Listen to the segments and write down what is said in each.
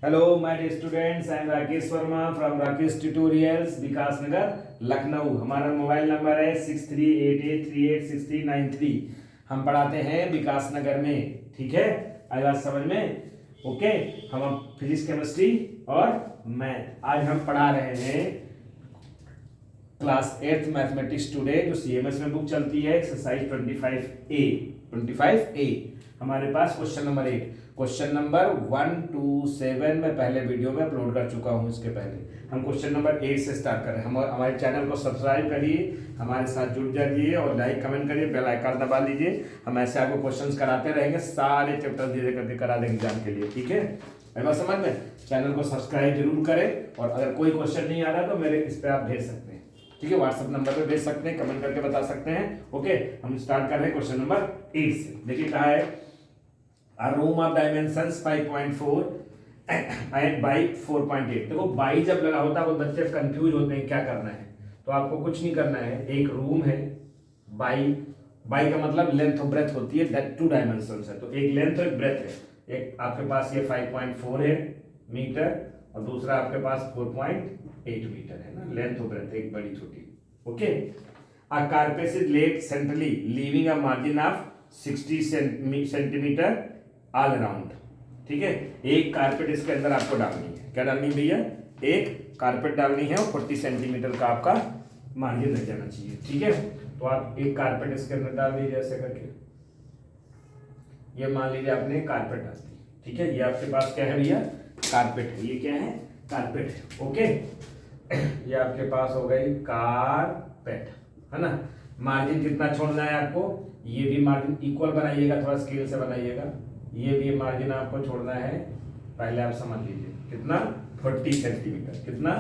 Hello, my dear students. I am Rakesh Verma from Rakesh Tutorials, विकास नगर लखनऊ। हमारा mobile number है 6388386393। हम पढ़ाते हैं विकास नगर में। ठीक है, आई बात समझ में? ओके, हम अब फिजिक्स, केमिस्ट्री और मैथ आज हम पढ़ा रहे हैं क्लास 8th मैथमेटिक्स टुडे, जो सीएमएस में बुक चलती है, एक्सरसाइज 25A। हमारे पास question number 8, question number 1 to 7 में पहले वीडियो में अपलोड कर चुका हूं। इसके पहले हम क्वेश्चन नंबर 8 से स्टार्ट करें। हम हमारे चैनल को सब्सक्राइब करिए, हमारे साथ जुड़ जाइए और लाइक कमेंट करिए, बेल आइकन दबा लीजिए। हम ऐसे आपको क्वेश्चंस कराते रहेंगे, सारे चैप्टर धीरे करके करा देंगे एग्जाम के लिए। ठीक है, बात समझ में? चैनल को सब्सक्राइब जरूर करें और अगर कोई क्वेश्चन नहीं आ रहा तो मेरे इस पर आप भेज सकते हैं। ठीक है, व्हाट्सएप नंबर पे भेज सकते हैं, कमेंट करके बता सकते हैं। ओके, हम स्टार्ट कर रहे हैं क्वेश्चन नंबर 8 से। देखिए कहा है, A room of dimensions 5.4 and by 4.8। देखो बाई जब लगा होता है वो बच्चे कंफ्यूज होते हैं क्या करना है। तो आपको कुछ नहीं करना है, एक रूम है, बाई का मतलब लेंथ और ब्रेथ होती है, 2 डायमेंशंस है। तो एक लेंथ और एक ब्रेथ है। एक आपके पास ये 5.4 है मीटर और दूसरा आपके पास 4.8 मीटर है ना, लेंथ और ब्रेथ, एक बड़ी छोटी। Okay, a carpet is laid centrally leaving a margin of 60 centimetre all around. ठीक है, एक कारपेट इसके अंदर आपको डालनी है। क्या डालनी है भैया? एक कारपेट डालनी है और 40 सेंटीमीटर का आपका मार्जिन रह जाना चाहिए। ठीक है, तो आप एक कारपेट इसके अंदर डाल दीजिए ऐसे करके। ये मान लीजिए आपने कारपेट डाल दी। ठीक है, ये आपके पास क्या है भैया? कारपेट है। ये क्या है? कारपेट है। ओके, ये आपके पास हो गई कारपेट, है ना। मार्जिन कितना छोड़ना है आपको? ये भी मार्जिन इक्वल बनाइएगा, थोड़ा स्केल से बनाइएगा। ये भी मार्जिन आपको छोड़ना है, पहले आप समझ लीजिए कितना, 40 सेंटीमीटर। कितना?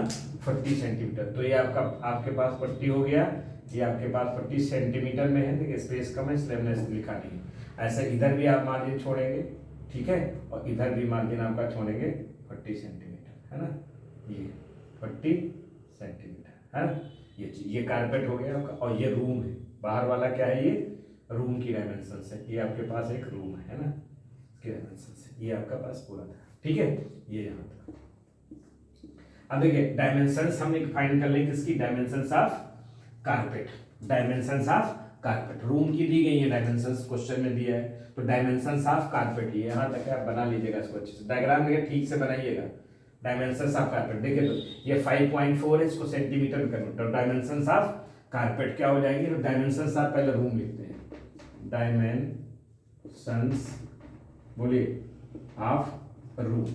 40 सेंटीमीटर। तो ये आपके पास 40 हो गया, ये आपके पास 40 सेंटीमीटर में है। देखिए स्पेस कम है इसलिए हमने लिखा नहीं है। ऐसे इधर भी आप मार्जिन छोड़ेंगे, ठीक है, और इधर भी मार्जिन आपका छोड़ेंगे 40 सेंटीमीटर, है ना। ये 40 सेंटीमीटर है ना। ये कारपेट हो गया आपका, और ये रूम है। बाहर वाला क्या है? ये रूम की डायमेंशन है। ये आपके पास एक रूम है ना, इसकी डायमेंशन है। ये आपका पास पूरा था। ठीक है, ये यहाँ तक। अब देखिए डायमेंशंस हम फाइंड कर लेंगे, किसकी? Dimensions of carpet. Dimensions of carpet, room की दी गई है डायमेंशंस, क्वेश्चन में दिया है। तो डायमेंशंस ऑफ कारपेट ये यहाँ तक है। आप बना लीजिएगा इसको अच्छे से, डायग्राम देखिए ठीक से बनाइएगा। डायमेंशंस ऑफ कारपेट देखिए, तो ये 5.4 है, इसको सेंटीमीटर में कन्वर्ट। तो डायमेंशंस ऑफ कारपेट क्या हो जाएंगे? तो डायमेंशंस ऑफ, पहले रूम लिखते हैं, डायमेंशंस बोलिए ऑफ रूम।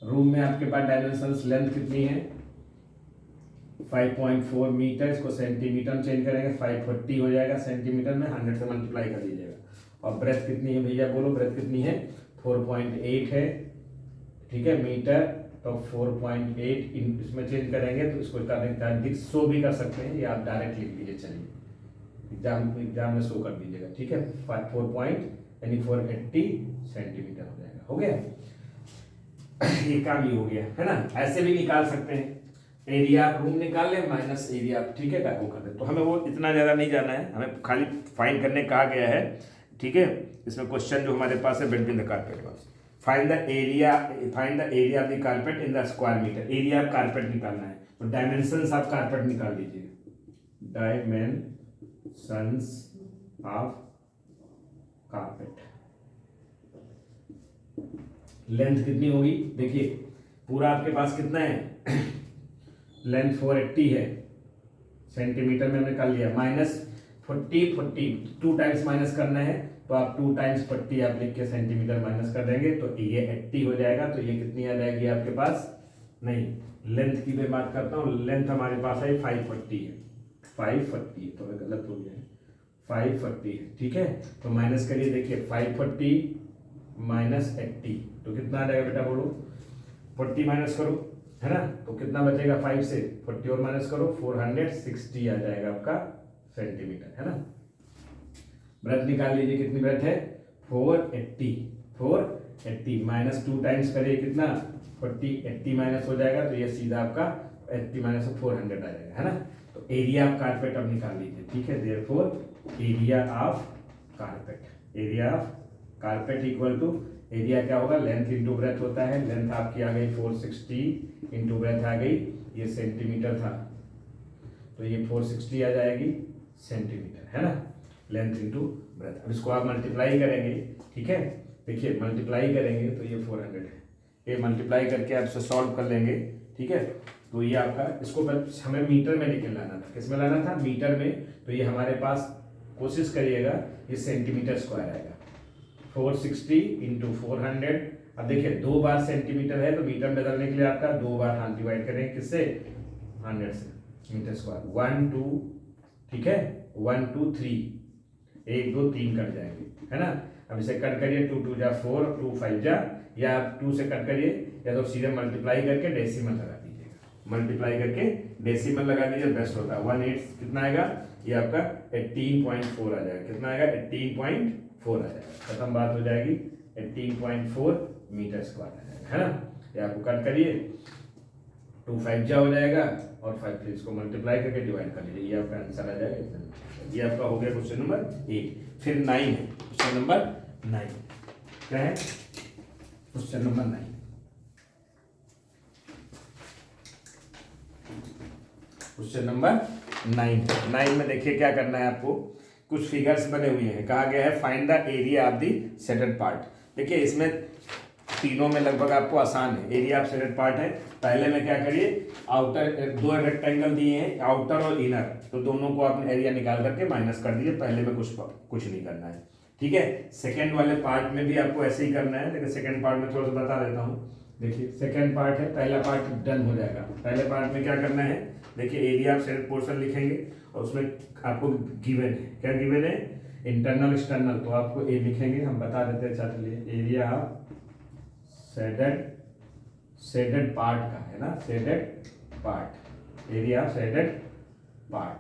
रूम में आपके पास डायमेंशंस, लेंथ कितनी है? 5.4 मीटर, इसको सेंटीमीटर में चेंज करेंगे, 540 हो जाएगा सेंटीमीटर में, 100 से मल्टीप्लाई कर दीजिएगा। और ब्रेथ कितनी है भैया? बोलो ब्रेथ कितनी है? 4.8 है। ठीक है, मीटर, तो 4.8 इसमें चेंज करेंगे तो इसको कर 100 भी कर सकते हैं, ये आप डायरेक्ट लिख दीजिए। चलिए एग्जाम में 100 कर दीजिएगा। ठीक है, 480 सेंटीमीटर हो जाएगा। हो गया, ये काम ही हो गया, है ना। ऐसे भी निकाल सकते हैं, एरिया आप रूम निकाल लें माइनस एरिया, ठीक है, वो कर दे। तो हमें वो इतना ज़्यादा नहीं जाना है, हमें खाली फाइंड करने कहा गया है। ठीक है, इसमें क्वेश्चन जो हमारे पास है, between the carpet was find the area of the carpet in the square metre. Area of carpet निकालना है, तो डायमेंशंस ऑफ कारपेट निकाल दीजिए। डायमेंशंस ऑफ कारपेट, लेंथ कितनी होगी? देखिए पूरा आपके पास कितना है? लेंथ 480 है, सेंटीमीटर में हमने कर लिया, माइनस 40 2 टाइम्स माइनस करना है, तो आप 2 टाइम्स 40 आप लिख के सेंटीमीटर माइनस कर देंगे, तो ये 80 हो जाएगा। तो ये कितनी आ जाएगी आपके पास? नहीं, लेंथ की मैं बात करता हूँ। लेंथ हमारे पास है 540 है, 540, तो गलत हो गया है, 540 है। ठीक है, तो माइनस करिए, देखिए 540 माइनस 80, तो कितना आ जाएगा बेटा? बोलो 40 माइनस करो, है ना, तो कितना बचेगा? 5 से 40 और माइनस करो, 460 आ जाएगा आपका सेंटीमीटर, है ना। ब्रेथ निकाल लीजिए, कितनी ब्रेथ है? 480 माइनस 2 टाइम्स करिए, कितना? 40, 80 माइनस हो जाएगा, तो ये सीधा आपका 80 माइनस 400 आ जाएगा, है ना। तो एरिया ऑफ कारपेट अब निकाल लीजिए। ठीक है, therefore area of carpet equal to area क्या होगा, लेंथ इंटू ब्रेथ होता है। लेंथ आपकी आ गई 460 इंटू ब्रेथ आ गई, ये सेंटीमीटर था तो ये 460 आ जाएगी सेंटीमीटर, है ना, लेंथ इंटू ब्रेथ। अब इसको आप मल्टीप्लाई करेंगे, ठीक है, देखिए मल्टीप्लाई करेंगे तो ये 400 है, ये मल्टीप्लाई करके आप इसे सॉल्व कर लेंगे, ठीक है। तो ये आपका, इसको हमें मीटर में लेके लाना था, किस में लाना था, मीटर में। तो ये हमारे पास, कोशिश करिएगा ये सेंटीमीटर स्क्वायर आएगा, 460 इंटू 400। अब देखिए 2 बार सेंटीमीटर है तो मीटर में बदलने के लिए आपका 2 बार हाथ डिवाइड करेंगे, किससे, 100 से, मीटर स्क्वायर 1 2, ठीक है, 1 2 3, 1 2 3 कट जाएंगे, है ना। अब इसे कट करिए, 2 2 जा 4, 2 5 जा, या आप 2 से कट करिए, या तो सीधे मल्टीप्लाई करके डेसिमल लगा दीजिएगा, मल्टीप्लाई करके डेसिमल लगा दीजिए, बेस्ट होता है। 1/8 कितना आएगा, ये आपका 18.4 आ जाएगा, कितना आएगा, 18.4 आ जाएगा, खत्म बात हो जाएगी, 18.4 मीटर स्क्वायर आ जाएगा, है ना। ये आपको कट करिए, 2 5 जा हो जाएगा, और 5 3 इसको मल्टीप्लाई करके डिवाइड कर लीजिए, ये आपका आंसर आ जाएगा। ये आपका हो गया क्वेश्चन नंबर 8। फिर 9 है, क्वेश्चन नंबर 9 क्या है, क्वेश्चन नंबर 9, क्वेश्चन नंबर 9 में देखिए क्या करना है आपको, कुछ फिगर्स बने हुए हैं, कहा गया है find the area of the settled part. देखिए इसमें तीनों में लगभग आपको आसान है, एरिया ऑफ सेटेड पार्ट है। पहले में क्या करिए, आउटर 2 रेक्टेंगल दिए हैं, आउटर और इनर, तो दोनों को आपने एरिया निकाल करके माइनस कर दीजिए, पहले में कुछ नहीं करना है, ठीक है। सेकेंड वाले पार्ट में भी आपको ऐसे ही करना है, लेकिन सेकेंड पार्ट में थोड़ा सा बता देता हूँ। देखिए सेकेंड पार्ट है, पहला पार्ट डन हो जाएगा। पहले पार्ट में क्या करना है, देखिए एरिया ऑफ सेटेड पोर्शन लिखेंगे, और उसमें आपको गिवन है, क्या गिवन है, इंटरनल एक्सटर्नल, तो आपको ए लिखेंगे, हम बता देते हैं, चलिए एरिया ऑफ शेडेड पार्ट का है ना, shaded part, area of shaded part,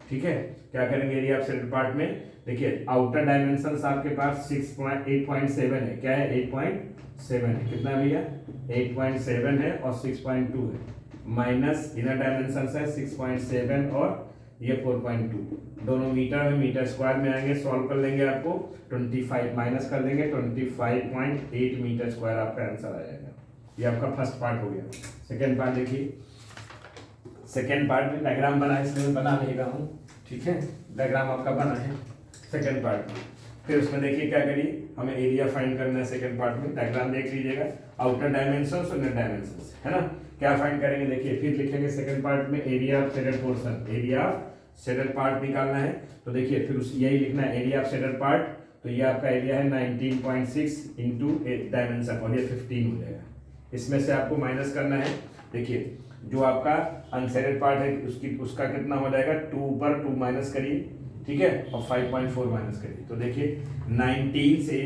ठीक है। क्या करेंगे एरिया ऑफ शेडेड पार्ट में, देखिए आउटर डायमेंशंस आपके पास 8.7 है, क्या है, 8.7 है, कितना भैया, 8.7 है और 6.2 है, माइनस इनर डायमेंशंस है 6.7 और ये 4.2, दोनों मीटर में, मीटर स्क्वायर में आएंगे, सॉल्व कर लेंगे, आपको 25 माइनस कर देंगे, 25.8 मीटर स्क्वायर आपका आंसर आ जाएगा। ये आपका फर्स्ट पार्ट हो गया। सेकेंड पार्ट देखिए, सेकेंड पार्ट में डायग्राम बना है, इसलिए मैं बना नहीं रहा हूँ, ठीक है, डायग्राम आपका बना है सेकेंड पार्ट में। फिर उसमें देखिए क्या करिए, हमें एरिया फाइंड करना है सेकेंड पार्ट में, डायग्राम देख लीजिएगा, आउटर डायमेंशंस और इनर डायमेंशंस, है ना। क्या फाइंड करेंगे, देखिए फिर लिखेंगे सेकेंड पार्ट में area of shaded portion, area of shaded part निकालना है, तो देखिए फिर यही लिखना है एरिया ऑफ शेडेड पार्ट, तो ये आपका एरिया है 19.6 इंटू डायमेंशन, और ये 15 हो जाएगा। इसमें से आपको माइनस करना है, देखिए जो आपका अनशेडेड पार्ट है उसका कितना हो जाएगा, 2 ऊपर 2 माइनस करिए, ठीक है, और 5.4 माइनस करिए, तो देखिए 19 से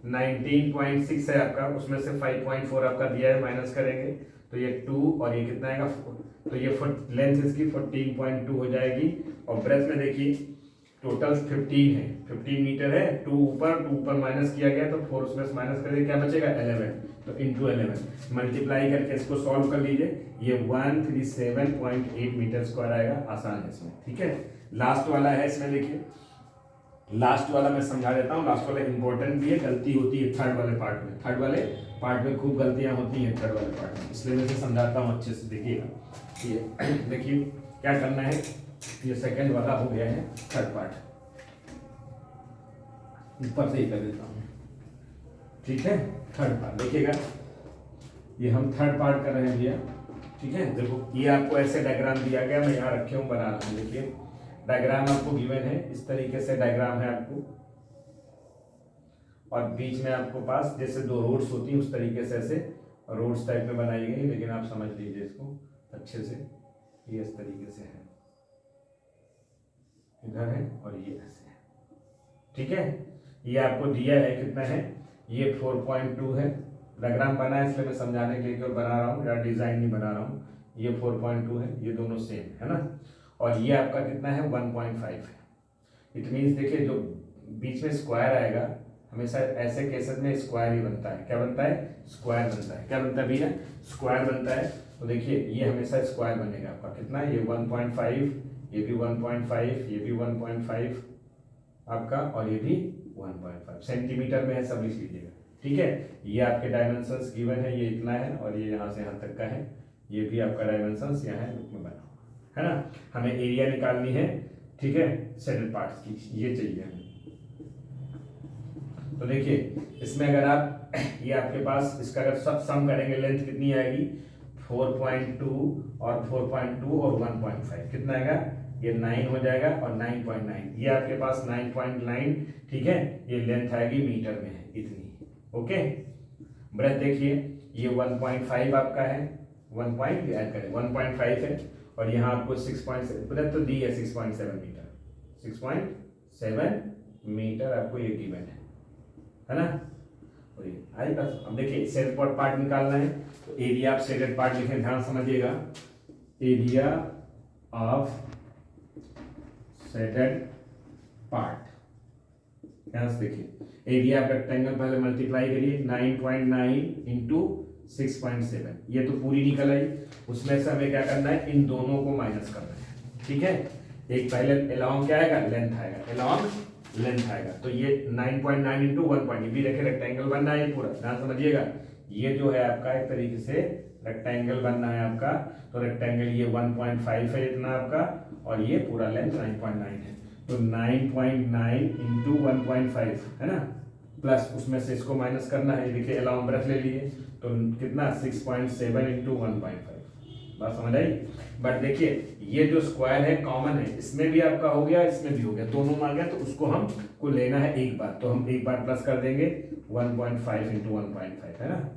19.6 है आपका, उसमें से 5.4 आपका दिया है, माइनस करेंगे तो ये 2 और ये कितना आएगा, तो ये लेंथ इसकी 14.2 हो जाएगी, और ब्रेथ में देखिए टोटल 15 है, 15 मीटर है, 2 ऊपर माइनस किया गया तो 4 उसमें से माइनस करेंगे, क्या बचेगा 11, तो इंटू 11 मल्टीप्लाई करके इसको सॉल्व कर लीजिए, ये 137.8 मीटर स्क्वायर आएगा, आसान है इसमें, ठीक है। लास्ट वाला है, इसमें देखिए लास्ट वाला मैं समझा देता हूँ, लास्ट वाला इंपॉर्टेंट भी है, गलती होती है थर्ड वाले पार्ट में, थर्ड वाले पार्ट में खूब गलतियां होती हैं थर्ड वाले पार्ट में, इसलिए मैं इसे समझाता हूँ अच्छे से, देखिएगा। ये देखिए क्या करना है, ये सेकंड वाला हो गया है, थर्ड पार्ट ऊपर से ही कर देता हूँ, ठीक है। थर्ड पार्ट देखिएगा, ये हम थर्ड पार्ट कर रहे हैं भैया, ठीक है। देखो ये आपको ऐसे डायग्राम दिया गया, मैं यहाँ रखे हूँ बना रहा हूँ, देखिए डायग्राम आपको गिवन है, इस तरीके से डायग्राम है आपको, और बीच में आपको पास जैसे 2 रोड्स होती हैं उस तरीके से ऐसे रोड्स टाइप में बनाई गई, लेकिन आप समझ लीजिए इसको अच्छे से, ये इस तरीके से है, इधर है और ये ऐसे है, ठीक है। ये आपको दिया है कितना है, ये 4.2 है, डायग्राम बना है इसलिए मैं समझाने के लिए केवल बना रहा हूँ, या डिजाइन नहीं बना रहा हूँ, ये 4.2 है, ये दोनों सेम है ना, और ये आपका कितना है 1.5 है। इट मीन्स देखिए जो बीच में स्क्वायर आएगा, हमेशा ऐसे केसेस में स्क्वायर ही बनता है, क्या बनता है, स्क्वायर बनता है, क्या बनता है भैया, स्क्वायर बनता है। तो देखिए ये हमेशा स्क्वायर बनेगा आपका, कितना है, ये 1.5, ये भी 1.5, ये भी 1.5 आपका, और ये भी 1.5 सेंटीमीटर में है, सब लिख लीजिएगा। ठीक है, ये आपके डायमेंशंस गिवन है, ये इतना है और ये यहाँ से यहाँ तक का है, ये भी आपका डायमेंशंस यहाँ है बुक में बना हुआ है ना। हमें एरिया निकालनी है, ठीक है, सेडेड पार्ट्स की, ये चाहिए हमें। तो देखिए इसमें अगर आप ये आपके पास इसका अगर सब सम करेंगे लेंथ कितनी आएगी, 4.2 और 4.2 और 1.5 कितना आएगा, ये 9 हो जाएगा और 9.9, ये आपके पास 9.9, ठीक है, ये लेंथ आएगी मीटर में है इतनी। ओके, ब्रेथ देखिए ये 1.5 आपका है, 1 पॉइंट ऐड करें 1.5 है और यहाँ आपको 6.7 ब्रेथ तो दी है, 6.7 मीटर, 6.7 मीटर आपको ये गिवन है ना। और ये आएगा। अब देखिए सेडेड पार्ट निकालना है, तो एरिया ऑफ सेडेड पार्ट लिखें, ध्यान समझिएगा, एरिया ऑफ सेडेड पार्ट, ध्यान से देखिए एरिया ऑफ रेक्टेंगल पहले मल्टीप्लाई करिए, 9.9 इंटू 6.7, ये तो पूरी निकल आई, उसमें से हमें क्या करना है, इन दोनों को माइनस करना है। ठीक है, एक पहले अलोंग क्या आएगा, लेंथ आएगा, अलोंग लेंथ आएगा, तो ये 9.9 इंटू 1 भी रखे, रेक्टेंगल बनना है पूरा, ध्यान समझिएगा, ये जो है आपका एक तरीके से रेक्टेंगल बनना है आपका, तो रेक्टेंगल ये 1.5 है इतना आपका, और ये पूरा लेंथ 9.9 है, तो 9.9 इंटू 1.5 है ना, प्लस उसमें से इसको माइनस करना है, देखिए अलाउंस ब्रैकेट ले लिए, तो कितना 6.7 इंटू 1.5, बात समझ आई। बट देखिए ये जो स्क्वायर है कॉमन है, इसमें भी आपका हो गया, इसमें भी हो गया, दोनों में आ गया, तो उसको हम को लेना है एक बार, तो हम एक बार प्लस कर देंगे 1.5 इंटू 1.5 है ना,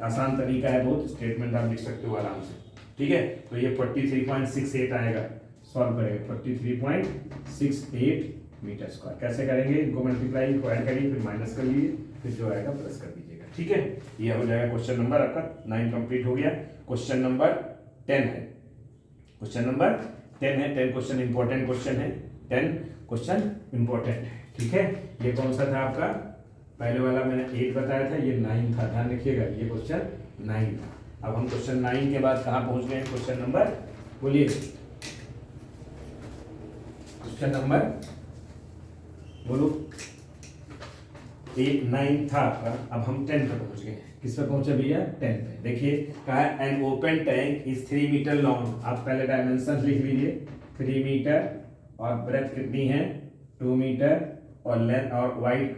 आसान तरीका है बहुत, स्टेटमेंट आप लिख सकते हो आराम से। ठीक है, तो ये 43.68 आएगा, सॉल्व करेंगे 43.68 मीटर स्क्वायर, कैसे करेंगे, इनको मल्टीप्लाई, इनको ऐड करिए, फिर माइनस कर लीजिए, फिर जो आएगा प्लस कर दीजिएगा। ठीक है, ये हो जाएगा क्वेश्चन नंबर आपका 9 कंप्लीट हो गया। क्वेश्चन नंबर 10 है, क्वेश्चन नंबर 10 है, 10 क्वेश्चन इंपॉर्टेंट क्वेश्चन है, 10 क्वेश्चन इंपॉर्टेंट है। ठीक है, ये कौन सा था आपका, पहले वाला मैंने 8 बताया था, ये 9 था, ध्यान रखिएगा, ये क्वेश्चन 9 था। अब हम क्वेश्चन 9 के बाद कहाँ पहुंच गए, क्वेश्चन नंबर, बोलिए क्वेश्चन नंबर बोलो, 8 9 था आपका, अब हम 10 पे पहुंच गए, किस पे पहुंचे भैया, 10 पे। देखिए कहा है an open tank is 3 metre long, आप पहले डायमेंशन लिख लीजिए, 3 मीटर और ब्रेथ कितनी है 2 मीटर और लेंथ और वाइड,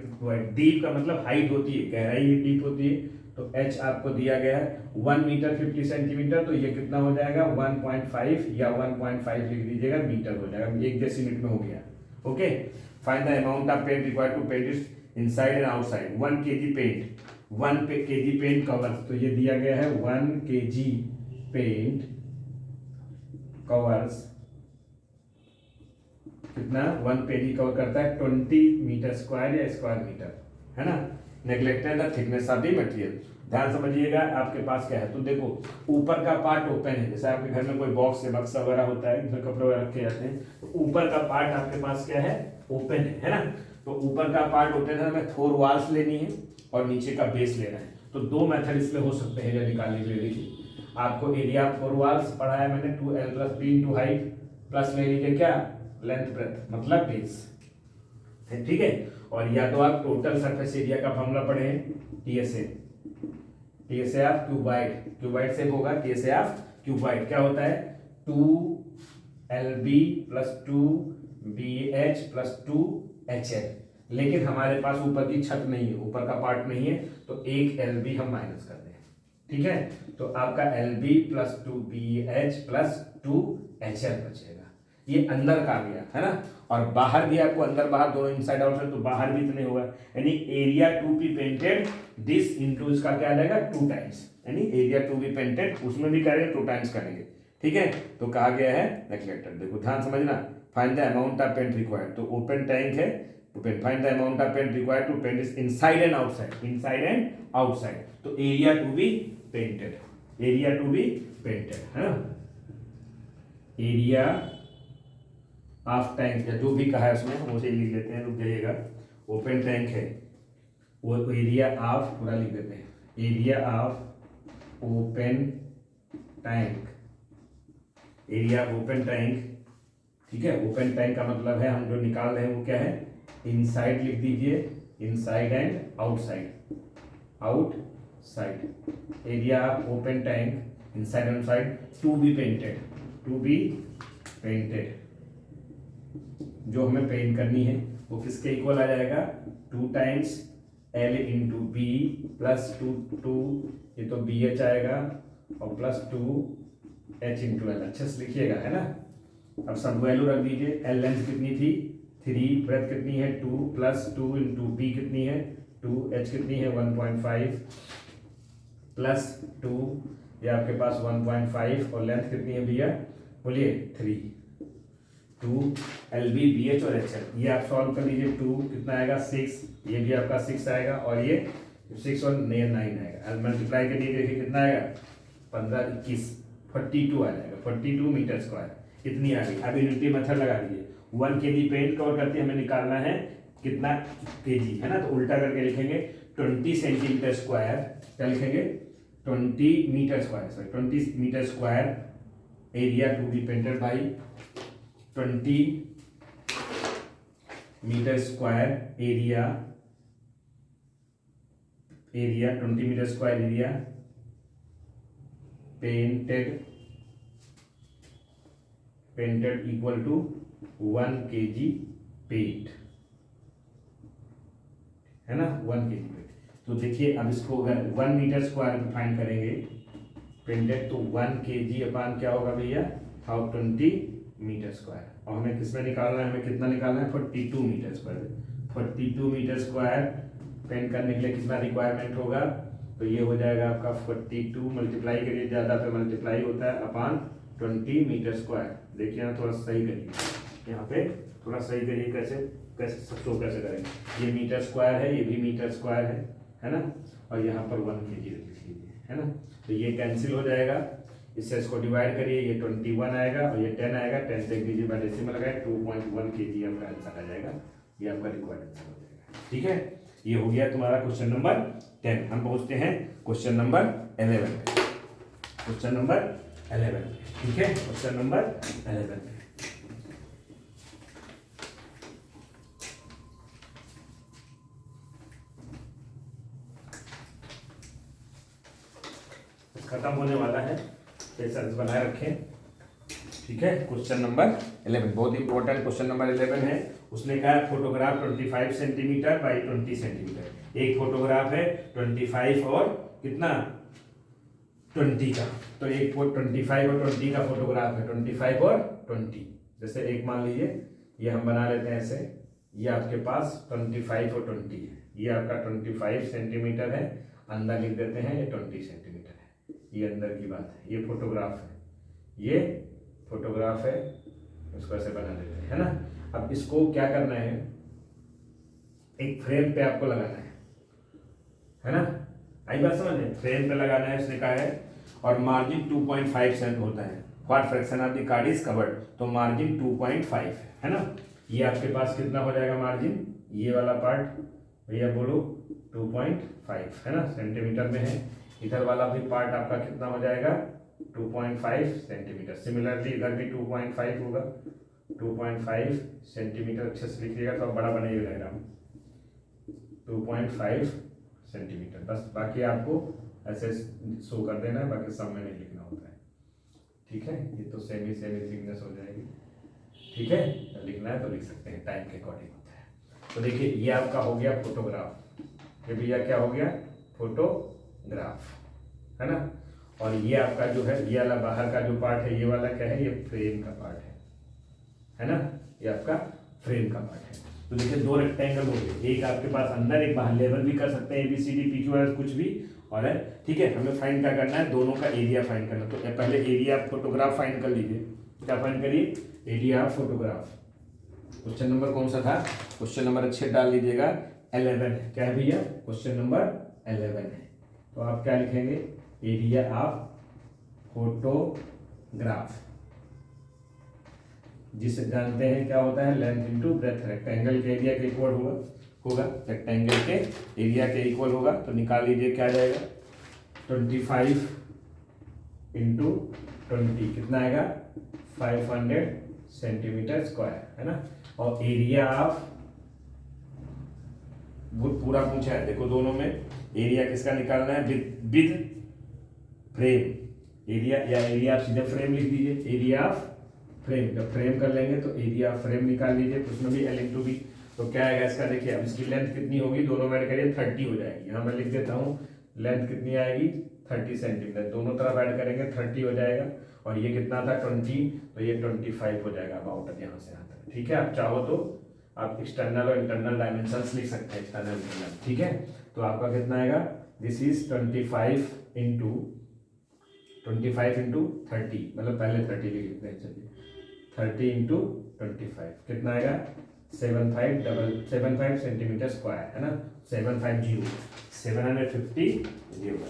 डीप का मतलब हाइट होती है, गहराई डीप होती है, तो एच आपको दिया गया है 1 मीटर 50 सेंटीमीटर, तो ये कितना हो जाएगा 1.5 या 1.5 लिख दीजिएगा, मीटर हो जाएगा, 1 डेसीमीटर में हो गया। Okay, find the amount of paint required to paint it inside and outside, 1 kg paint, 1 kg paint cover, तो ये दिया गया है 1 kg पेंट कवर्स, कितना 1 kg कवर करता है 20 मीटर स्क्वायर या स्क्वायर मीटर, है ना। Neglected the thickness of the material, ध्यान समझिएगा, आपके पास क्या है, तो देखो ऊपर का पार्ट ओपन है, जैसे आपके घर में कोई बॉक्स या बक्सा वगैरह होता है, इसमें कपड़े वगैरह रखे जाते हैं, तो ऊपर का पार्ट आपके पास क्या है, ओपन है ना, तो ऊपर का पार्ट ओपन है, हमें 4 वॉल्स लेनी है और नीचे का बेस लेना है, तो 2 मेथड इसमें हो सकते हैं जो निकालने के लिए। देखिए आपको एरिया 4 वॉल्स पढ़ा है मैंने, 2L + B into height plus ले लीजिए क्या, लेंथ ब्रेथ मतलब बेस, ठीक है, और या तो आप टोटल सरफेस एरिया का फॉर्मूला पढ़े हैं, टीएसए ऑफ क्यूबाइड से होगा, टीएसए ऑफ क्यूबाइड क्या होता है 2LB + 2BH + 2HL, लेकिन हमारे पास ऊपर की छत नहीं है, ऊपर का पार्ट नहीं है, तो 1 LB हम माइनस कर दें, ठीक है, तो आपका LB + 2BH + 2HL बचेगा, ये अंदर का आ गया है ना, और बाहर भी आपको अंदर बाहर दोनों इनसाइड आउटसाइड, तो बाहर भी इतने होगा, यानी area to be painted this into इसका क्या आ जाएगा 2 टाइम्स, यानी एरिया टू बी पेंटेड, उसमें भी करेंगे 2 टाइम्स करेंगे, ठीक है, तो कहा गया है नेग्लेक्टेड। देखो ध्यान समझना, find the amount of paint required, तो ओपन टैंक है, तो find the amount of paint required to paint is inside and outside, तो एरिया टू बी पेंटेड, है ना, एरिया ऑफ टैंक या जो भी कहा है उसमें हम उसे लिख लेते हैं, रुक जाइएगा, ओपन टैंक है वो एरिया ऑफ पूरा लिख देते हैं, एरिया ऑफ ओपन टैंक, ठीक है, ओपन टैंक का मतलब है हम जो निकाल रहे हैं वो क्या है, इनसाइड लिख दीजिए, inside and outside, outside area of open tank inside and outside to be painted, to be painted, जो हमें पेंट करनी है वो किसके इक्वल आ जाएगा, 2 times L into B plus two, ये तो बी एच आएगा और प्लस 2 H इंटू एल, अच्छे से लिखिएगा, है ना। अब सब वैल्यू रख दीजिए, एल लेंथ कितनी थी 3, ब्रेथ कितनी है 2 प्लस 2 इंटू बी कितनी है 2, H कितनी है 1.5 प्लस 2, ये आपके पास 1.5 और लेंथ कितनी है भैया बोलिए 3, 2 एल बी बी एच और एच एल, ये आप सॉल्व कर लीजिए, 2 कितना आएगा 6, ये भी आपका 6 आएगा और ये 6 और 9 आएगा, मल्टीप्लाई करिए देखिए कितना आएगा 15 21 42 आ जाएगा, 42 मीटर स्क्वायर, इतनी आ गई। अब यूनिटी मेथड लगा लीजिए, 1 kg पेंट कवर करते हमें निकालना है कितना kg, है ना, तो उल्टा करके लिखेंगे 20 सेंटीमीटर स्क्वायर, क्या लिखेंगे 20 metre square, sorry 20 metre square area to be painted by 20 metre square area 20 metre square area painted equal to 1 kg paint, है ना, 1 kg पेंट। तो देखिए अब इसको अगर 1 मीटर स्क्वायर में फाइंड करेंगे पेंटेड तो 1 kg अपान क्या होगा भैया 20 मीटर स्क्वायर, और हमें किसमें निकालना है, हमें कितना निकालना है 42 metre square, 42 metre square paint करने के लिए कितना रिक्वायरमेंट होगा, तो ये हो जाएगा आपका 42 मल्टीप्लाई करिए, ज़्यादा पे मल्टीप्लाई होता है अपान 20 मीटर स्क्वायर। देखिए यहाँ थोड़ा सही करिए, यहाँ पे थोड़ा सही करिए, कैसे कैसे शो कैसे करेंगे, ये मीटर स्क्वायर है, ये भी मीटर स्क्वायर है ना, और यहाँ पर 1 kg लिख लीजिए, है ना, तो ये कैंसिल हो जाएगा, इससे इसको डिवाइड करिए, ये 21 आएगा और ये 10 आएगा, 10 से कीजिए बाय डेसिमल लगाए 2.1 kg आपका आंसर आ जाएगा, ये आपका रिक्वायर्ड आंसर हो जाएगा। ठीक है, ये हो गया तुम्हारा क्वेश्चन नंबर 10। हम पहुंचते हैं क्वेश्चन नंबर 11 पे, क्वेश्चन नंबर 11, ठीक है, क्वेश्चन नंबर 11 पे खत्म होने वाला है, पेशेंस बनाए रखें। ठीक है, क्वेश्चन नंबर 11 बहुत इंपॉर्टेंट क्वेश्चन नंबर 11 है। उसने कहा फोटोग्राफ 25 सेंटीमीटर बाई 20 सेंटीमीटर, एक फोटोग्राफ है 25 और कितना 20 का, तो एक 25 और 20 का फोटोग्राफ है, 25 और 20, जैसे एक मान लीजिए ये हम बना लेते हैं ऐसे, ये आपके पास 25 और 20 है, ये आपका 25 सेंटीमीटर है, अंदर लिख देते हैं ये 20 सेंटीमीटर है, ये अंदर की बात है, ये फोटोग्राफ है, ये फोटोग्राफ है, इसको ऐसे बना देते हैं, है ना। अब इसको क्या करना है, एक फ्रेम पे आपको लगाना है ना, आई बात समझ में, फ्रेम पे लगाना है उसने कहा है, और मार्जिन 2.5 सेंट होता है, what fraction of the card is covered, तो मार्जिन 2.5 है ना, ये आपके पास कितना हो जाएगा मार्जिन, ये वाला पार्ट भैया बोलो 2.5 है ना, सेंटीमीटर में है, इधर वाला भी पार्ट आपका कितना हो जाएगा 2.5 सेंटीमीटर, सिमिलरली इधर भी 2.5 होगा, 2.5 सेंटीमीटर, अच्छे से लिखिएगा तो बड़ा बनेगा डायग्राम, 2.5 सेंटीमीटर, बस बाकी आपको ऐसे शो कर देना है, बाकी सब में नहीं लिखना होता है। ठीक है, ये तो सेमी थिकनेस हो जाएगी, ठीक है, लिखना है तो लिख सकते हैं, टाइम के अकॉर्डिंग होता है। तो देखिए ये आपका हो गया फोटोग्राफ, ये भैया क्या हो गया फोटोग्राफ, है ना, और ये आपका जो है ये वाला बाहर का जो पार्ट है, ये वाला क्या है, ये फ्रेम का पार्ट है ना, ये आपका फ्रेम का पार्ट है। तो देखिए दो रेक्टेंगल हो गए, एक आपके पास अंदर, एक बाहर, लेवल भी कर सकते हैं ABCD PQR कुछ भी, और है ठीक है। हमें फाइंड क्या करना है, दोनों का एरिया फाइंड करना, तो पहले एरिया फोटोग्राफ फाइंड कर लीजिए, क्या फाइंड करिए, एरिया फोटोग्राफ। क्वेश्चन नंबर कौन सा था, क्वेश्चन नंबर अच्छे डाल लीजिएगा 11 है, क्या है भैया क्वेश्चन नंबर 11 है, तो आप क्या लिखेंगे, एरिया ऑफ फोटोग्राफ, जिसे जानते हैं क्या होता है लेंथ इंटू ब्रेथ, रेक्टेंगल के एरिया के इक्वल होगा रेक्टेंगल के एरिया के इक्वल होगा, तो निकाल लीजिए क्या जाएगा 25 इंटू 20 कितना आएगा 500 सेंटीमीटर स्क्वायर, है ना, और एरिया ऑफ वो पूरा पूछा है, देखो दोनों में एरिया किसका निकालना है, विद फ्रेम एरिया, या एरिया आप सीधे फ्रेम लिख दीजिए, एरिया ऑफ फ्रेम, जब फ्रेम कर लेंगे तो एरिया ऑफ फ्रेम निकाल लीजिए, तो उसमें भी एल इंटू बी, तो क्या आएगा इसका, देखिए अब इसकी लेंथ कितनी होगी, दोनों में ऐड करिए 30 हो जाएगी, यहाँ मैं लिख देता हूँ लेंथ कितनी आएगी 30 सेंटीमीटर, दोनों तरफ ऐड करेंगे 30 हो जाएगा, और ये कितना था 20, तो ये 25 हो जाएगा अबाउट यहाँ से यहाँ तक। ठीक है, आप चाहो तो आप एक्सटर्नल और इंटरनल डायमेंशंस लिख सकते हैं, एक्सटर्नल इंटरनल। ठीक है, तो आपका कितना आएगा, दिस इज 25 इंटू 30, मतलब पहले 30 लिख लेते हैं, चलिए 30 इंटू 25 कितना आएगा 75 सेंटीमीटर स्क्वायर, है ना, 750।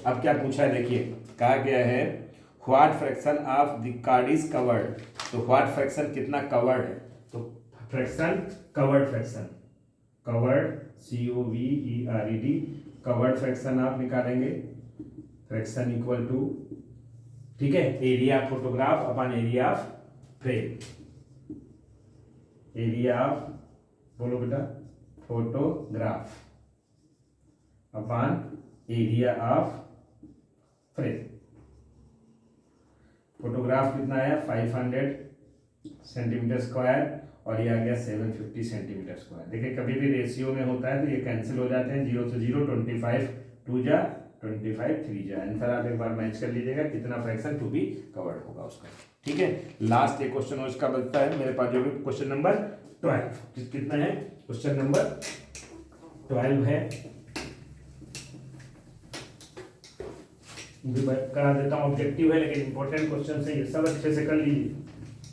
अब क्या पूछा है, देखिए कहा गया है what fraction of the card is covered, तो व्हाट फ्रैक्शन कितना कवर्ड है, तो fraction covered fraction, covered COVERED, covered fraction आप निकालेंगे, फ्रैक्शन इक्वल टू, ठीक है, area photograph upon area of frame, area of, बोलो बेटा, photograph upon area of frame. Photograph कितना है 500 सेंटीमीटर स्क्वायर, और ये आ गया 750 सेंटीमीटर स्क्वायर। देखिए कभी भी रेशियो में होता है तो ये कैंसिल हो जाते हैं, 0 से 0, 25 2 जा 25 3 जा, आंसर आप एक बार मैच कर लीजिएगा कितना फ्रैक्शन टू बी कवर्ड होगा उसका। ठीक है, लास्ट एक क्वेश्चन और इसका बचता है मेरे पास, जो भी क्वेश्चन नंबर 12, कितना है, क्वेश्चन नंबर 12 है, करा देता हूँ, ऑब्जेक्टिव है लेकिन इंपॉर्टेंट क्वेश्चन है, ये सब अच्छे से कर लीजिए,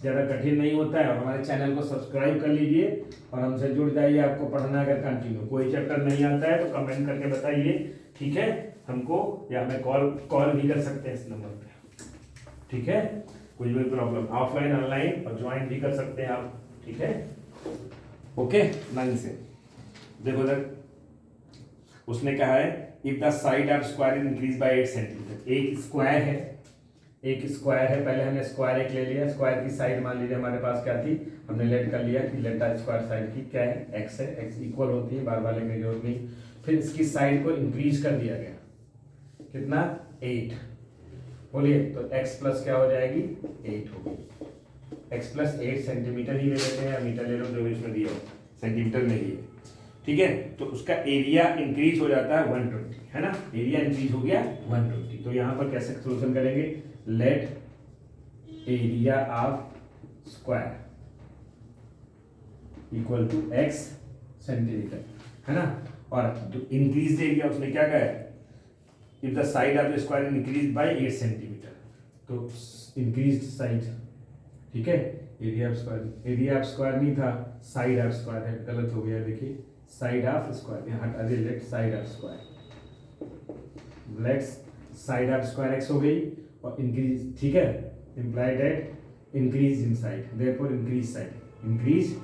ज़्यादा कठिन नहीं होता है, और हमारे चैनल को सब्सक्राइब कर लीजिए और हमसे जुड़ जाइए, आपको पढ़ना अगर कंटिन्यू, कोई चैप्टर नहीं आता है तो कमेंट करके बताइए, ठीक है हमको, या हमें कॉल भी कर सकते हैं इस नंबर पे, ठीक है, कोई भी प्रॉब्लम, ऑफलाइन ऑनलाइन और ज्वाइन भी कर सकते हैं आप, ठीक है, ओके। 9 से देखो इधर उसने कहा है if the side of square increase by 8 centimetre, एक स्क्वायर है, पहले हमने स्क्वायर एक ले लिया, स्क्वायर की साइड मान लीजिए हमारे पास क्या थी, हमने लेट कर लिया कि लेटा स्क्वायर साइड की क्या है x है, x इक्वल होती है, बार बार लेने की जरूरत नहीं, फिर इसकी साइड को इंक्रीज कर दिया गया, कितना 8, बोलिए, तो x प्लस क्या हो जाएगी 8 होगी, x प्लस 8 सेंटीमीटर ही ले लेते हैं, मीटर ले लो जो भी इसमें दिया हो, सेंटीमीटर में ही है, ठीक है, तो उसका एरिया इंक्रीज हो जाता है 120, है ना, एरिया इंक्रीज हो गया 120, तो यहाँ पर कैसे सोल्यूशन करेंगे, let area of square equal to x centimetre, है ना, और इंक्रीज एरिया उसने क्या कहा है, if the side of the square increase by 8 centimetre, तो इंक्रीज साइड, ठीक है, एरिया ऑफ स्क्वायर नहीं था, साइड ऑफ स्क्वायर है, गलत हो गया, देखिए साइड ऑफ स्क्वायर, यहाँ हटा दे, let side of square, let's side of square x हो गई, और इंक्रीज, ठीक है, implied at increase in side, therefore increase side, increase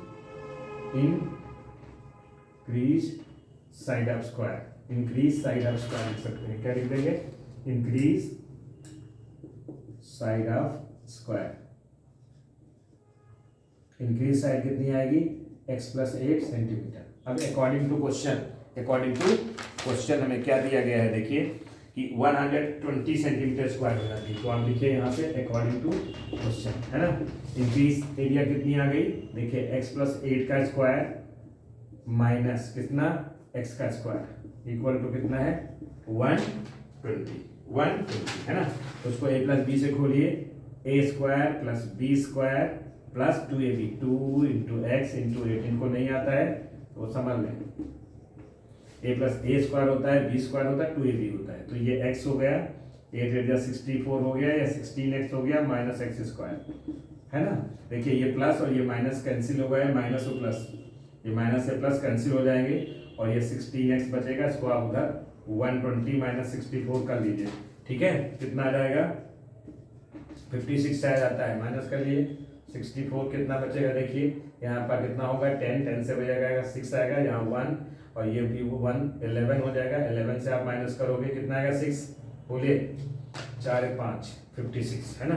side of square, increase side of square लिख सकते हैं, क्या लिख देंगे, increase side of square, increase side कितनी आएगी x प्लस 8 सेंटीमीटर। अब अकॉर्डिंग टू क्वेश्चन हमें क्या दिया गया है, देखिए कि 120 सेंटीमीटर स्क्वायर हो जाती है, तो आप लिखिए यहाँ पे अकॉर्डिंग टू क्वेश्चन, है ना, इंक्रीज एरिया कितनी आ गई, देखिए x प्लस 8 का स्क्वायर माइनस कितना x का स्क्वायर इक्वल टू कितना है 120, है ना, तो उसको a प्लस बी से खोलिए, a square plus b square plus 2ab, 2 into x into 8, इनको नहीं आता है तो समझ लें, a प्लस a स्क्वायर होता है, b स्क्वायर होता है, 2ab होता है, तो ये x हो गया, 8 64 हो गया, या 16x हो गया माइनस x स्क्वायर, है ना, देखिए ये प्लस और ये माइनस कैंसिल हो गया, माइनस और प्लस, ये माइनस से प्लस कैंसिल हो जाएंगे, और ये 16x बचेगा, इसको आप उधर 120 माइनस 64 कर लीजिए, ठीक है, कितना आ जाएगा 56 आ जाता है, माइनस कर लिए, 64 कितना बचेगा, देखिए यहाँ पर कितना होगा 10 से बचेगा 6 आएगा, यहाँ 1 और ये भी 1 11 हो जाएगा, 11 से आप माइनस करोगे कितना आएगा 6, बोलिए 4 5 56, है ना,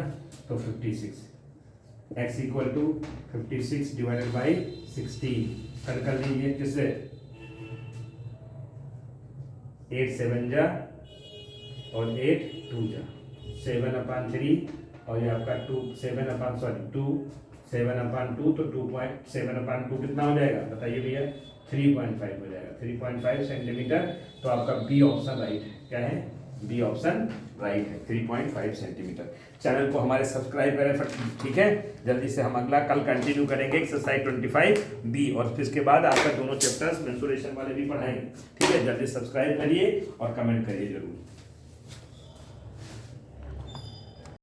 तो 56 x equal to 56 divided by 16, हल कर लीजिए, किससे 8 7 जा और 8 2 जा 7/3 और ये आपका 2 7/2 तो 7/2 कितना हो जाएगा बताइए भैया 3.5 हो जाएगा 3.5 सेंटीमीटर। तो आपका बी ऑप्शन राइट है। क्या है? बी ऑप्शन राइट है 3.5 सेंटीमीटर। चैनल को हमारे सब्सक्राइब करें, ठीक है। जल्दी से हम अगला कल कंटिन्यू करेंगे एक्सरसाइज 25 बी और फिर इसके बाद आपका दोनों चैप्टर्स मेंसुरेशन वाले भी पढ़ाएंगे, ठीक है। जल्दी सब्सक्राइब करिए और कमेंट करिए जरूर।